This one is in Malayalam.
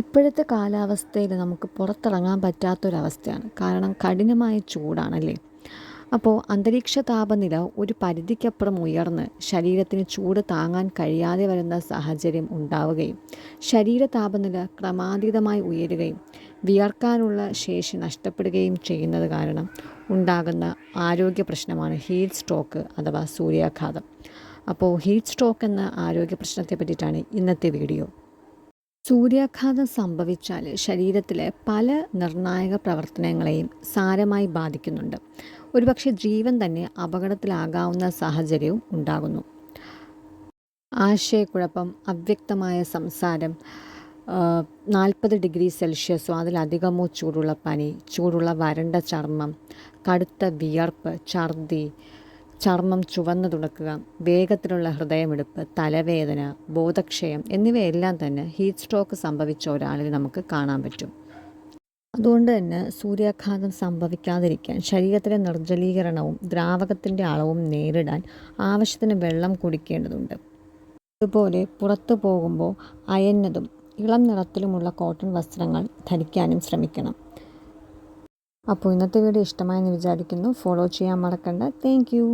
ഇപ്പോഴത്തെ കാലാവസ്ഥയിൽ നമുക്ക് പുറത്തിറങ്ങാൻ പറ്റാത്തൊരവസ്ഥയാണ്. കാരണം കഠിനമായ ചൂടാണല്ലേ. അപ്പോൾ അന്തരീക്ഷ താപനില ഒരു പരിധിക്കപ്പുറം ഉയർന്ന് ശരീരത്തിന് ചൂട് താങ്ങാൻ കഴിയാതെ വരുന്ന സാഹചര്യം ഉണ്ടാവുകയും ശരീര താപനില ക്രമാതീതമായി ഉയരുകയും വിയർക്കാനുള്ള ശേഷി നഷ്ടപ്പെടുകയും ചെയ്യുന്നത് കാരണം ഉണ്ടാകുന്ന ആരോഗ്യ പ്രശ്നമാണ് ഹീറ്റ് സ്ട്രോക്ക് അഥവാ സൂര്യാഘാതം. അപ്പോൾ ഹീറ്റ് സ്ട്രോക്ക് എന്ന ആരോഗ്യ പ്രശ്നത്തെ പറ്റിയിട്ടാണ് ഇന്നത്തെ വീഡിയോ. സൂര്യാഘാതം സംഭവിച്ചാൽ ശരീരത്തിലെ പല നിർണായക പ്രവർത്തനങ്ങളെയും സാരമായി ബാധിക്കുന്നുണ്ട്. ഒരുപക്ഷെ ജീവൻ തന്നെ അപകടത്തിലാകാവുന്ന സാഹചര്യവും ഉണ്ടാകുന്നു. ആശയക്കുഴപ്പം, അവ്യക്തമായ സംസാരം, 40°C അതിലധികമോ ചൂടുള്ള പനി, ചൂടുള്ള വരണ്ട ചർമ്മം, കടുത്ത വിയർപ്പ്, ഛർദി, ചർമ്മം ചുവന്നു തുടുക്കുക, വേഗത്തിലുള്ള ഹൃദയമിടിപ്പ്, തലവേദന, ബോധക്ഷയം എന്നിവയെല്ലാം തന്നെ ഹീറ്റ് സ്ട്രോക്ക് സംഭവിച്ച ഒരാളിൽ നമുക്ക് കാണാൻ പറ്റും. അതുകൊണ്ട് തന്നെ സൂര്യാഘാതം സംഭവിക്കാതിരിക്കാൻ ശരീരത്തിലെ നിർജ്ജലീകരണവും ദ്രാവകത്തിൻ്റെ അളവും നേരിടാൻ ആവശ്യത്തിന് വെള്ളം കുടിക്കേണ്ടതുണ്ട്. അതുപോലെ പുറത്തു പോകുമ്പോൾ അയഞ്ഞതും ഇളം നിറത്തിലുമുള്ള കോട്ടൺ വസ്ത്രങ്ങൾ ധരിക്കാനും ശ്രമിക്കണം. അപ്പോൾ ഇന്നത്തെ വീഡിയോ ഇഷ്ടമായെന്ന് വിചാരിക്കുന്നു. ഫോളോ ചെയ്യാൻ മറക്കണ്ട. Thank you.